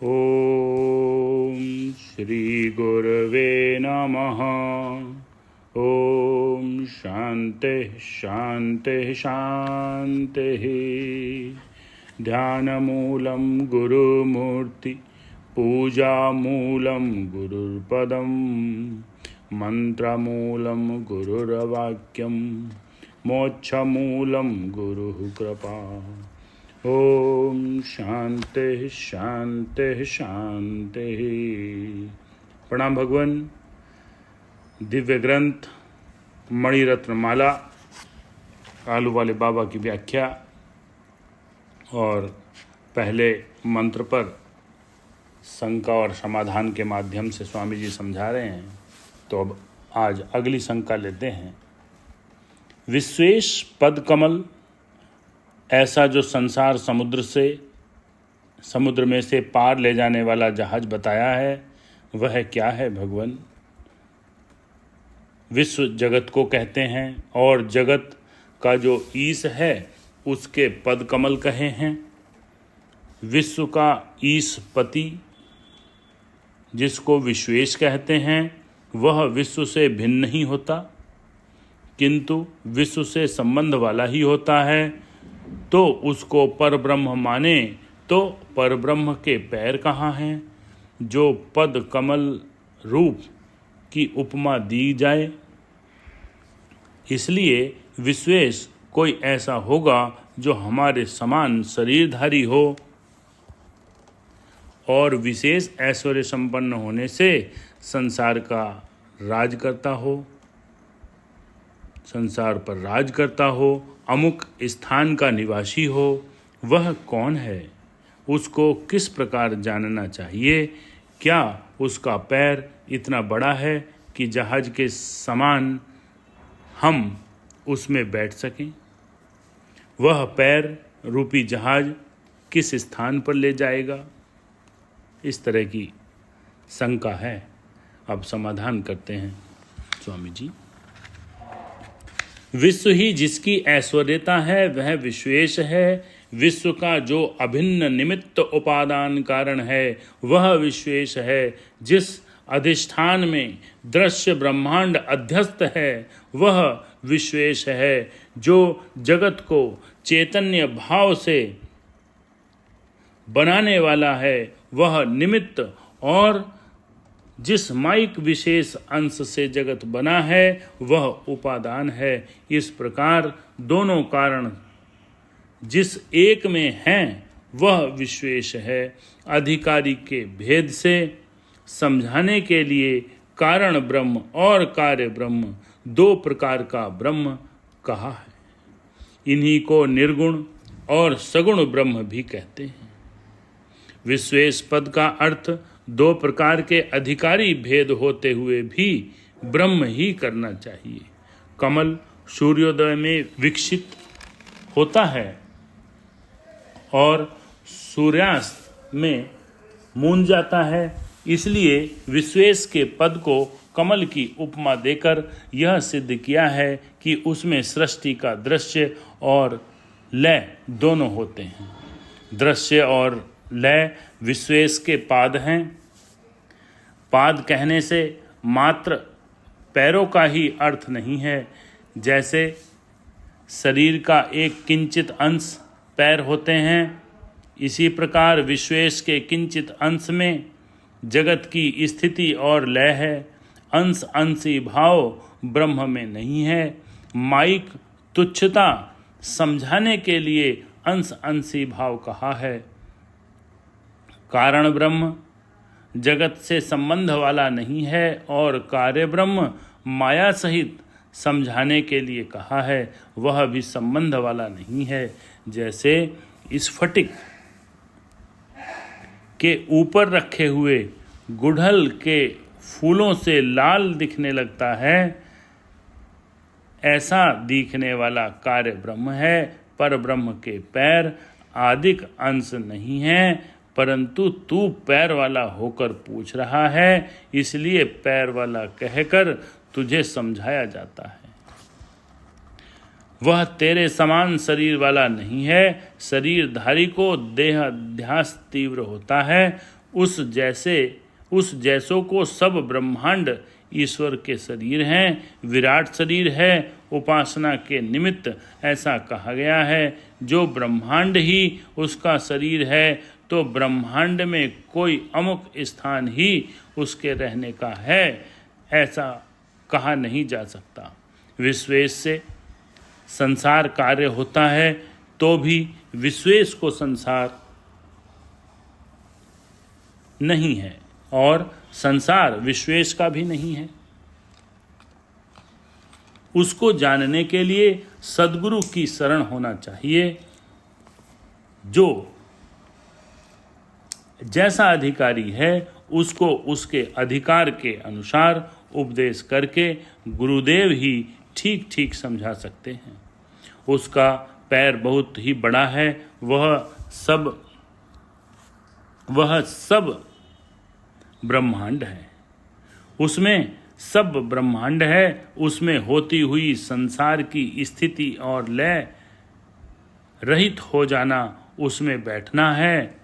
ओम श्री गुरवे नमः। ओम शांति शांति शांति। ध्यानमूलं गुरुमूर्ति, पूजामूलं गुरुर्पदं, मंत्रमूलं गुरुर्वाक्यं, मोक्षमूलं गुरुः कृपा। ओम शांति शांति शांति। प्रणाम भगवान। दिव्य ग्रंथ मणिरत्न माला, आलू वाले बाबा की व्याख्या और पहले मंत्र पर शंका और समाधान के माध्यम से स्वामी जी समझा रहे हैं। तो अब आज अगली शंका लेते हैं। विश्वेश पद कमल, ऐसा जो संसार समुद्र में से पार ले जाने वाला जहाज बताया है, वह क्या है भगवान? विश्व जगत को कहते हैं और जगत का जो ईश है उसके पद कमल कहे हैं। विश्व का ईश पति, जिसको विश्वेश कहते हैं, वह विश्व से भिन्न नहीं होता, किंतु विश्व से संबंध वाला ही होता है। तो उसको परब्रह्म माने तो परब्रह्म के पैर कहाँ हैं, जो पद कमल रूप की उपमा दी जाए? इसलिए विश्वेश कोई ऐसा होगा जो हमारे समान शरीरधारी हो और विशेष ऐश्वर्य संपन्न होने से संसार का राज करता हो, संसार पर राज करता हो, अमुक स्थान का निवासी हो। वह कौन है? उसको किस प्रकार जानना चाहिए? क्या उसका पैर इतना बड़ा है कि जहाज के समान हम उसमें बैठ सकें? वह पैर रूपी जहाज किस स्थान पर ले जाएगा? इस तरह की शंका है। अब समाधान करते हैं स्वामी जी। विश्व ही जिसकी ऐश्वर्यता है वह विश्वेश है। विश्व का जो अभिन्न निमित्त उपादान कारण है वह विश्वेश है। जिस अधिष्ठान में दृश्य ब्रह्मांड अध्यस्त है वह विश्वेश है। जो जगत को चैतन्य भाव से बनाने वाला है वह निमित्त, और जिस माइक विशेष अंश से जगत बना है वह उपादान है। इस प्रकार दोनों कारण जिस एक में हैं वह विश्वेश है। अधिकारी के भेद से समझाने के लिए कारण ब्रह्म और कार्य ब्रह्म दो प्रकार का ब्रह्म कहा है। इन्हीं को निर्गुण और सगुण ब्रह्म भी कहते हैं। विश्वेश पद का अर्थ दो प्रकार के अधिकारी भेद होते हुए भी ब्रह्म ही करना चाहिए। कमल सूर्योदय में विकसित होता है और सूर्यास्त में मूंद जाता है। इसलिए विश्वेश के पद को कमल की उपमा देकर यह सिद्ध किया है कि उसमें सृष्टि का दृश्य और लय दोनों होते हैं। दृश्य और लय विश्वेश के पाद हैं। पाद कहने से मात्र पैरों का ही अर्थ नहीं है। जैसे शरीर का एक किंचित अंश पैर होते हैं, इसी प्रकार विश्वेश के किंचित अंश में जगत की स्थिति और लय है। अंश अंशी भाव ब्रह्म में नहीं है। माइक तुच्छता समझाने के लिए अंश अंशी भाव कहा है। कारण ब्रह्म जगत से संबंध वाला नहीं है और कार्य ब्रह्म माया सहित समझाने के लिए कहा है, वह भी संबंध वाला नहीं है। जैसे स्फटिक के ऊपर रखे हुए गुड़हल के फूलों से लाल दिखने लगता है, ऐसा दिखने वाला कार्य ब्रह्म है। पर ब्रह्म के पैर आदिक अंश नहीं है, परंतु तू पैर वाला होकर पूछ रहा है, इसलिए पैर वाला कहकर तुझे समझाया जाता है। वह तेरे समान शरीर वाला नहीं है। शरीरधारी को देह अध्यास तीव्र होता है, उस जैसों को सब ब्रह्मांड ईश्वर के शरीर हैं, विराट शरीर है। उपासना के निमित्त ऐसा कहा गया है। जो ब्रह्मांड ही उसका शरीर है, तो ब्रह्मांड में कोई अमुक स्थान ही उसके रहने का है, ऐसा कहा नहीं जा सकता। विश्वेश से संसार कार्य होता है, तो भी विश्वेश को संसार नहीं है और संसार विश्वेश का भी नहीं है। उसको जानने के लिए सद्गुरु की शरण होना चाहिए, जो जैसा अधिकारी है उसको उसके अधिकार के अनुसार उपदेश करके गुरुदेव ही ठीक ठीक समझा सकते हैं। उसका पैर बहुत ही बड़ा है, वह सब ब्रह्मांड है, उसमें सब ब्रह्मांड है। उसमें होती हुई संसार की स्थिति और लय रहित हो जाना, उसमें बैठना है।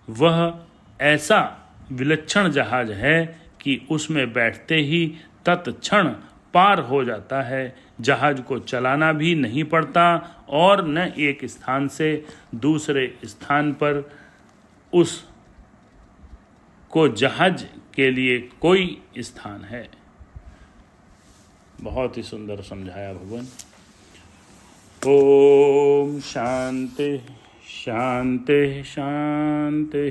वह ऐसा विलक्षण जहाज है कि उसमें बैठते ही तत्क्षण पार हो जाता है। जहाज को चलाना भी नहीं पड़ता और न एक स्थान से दूसरे स्थान पर उस को जहाज के लिए कोई स्थान है। बहुत ही सुंदर समझाया भगवान। ओम शांति शांति शांति।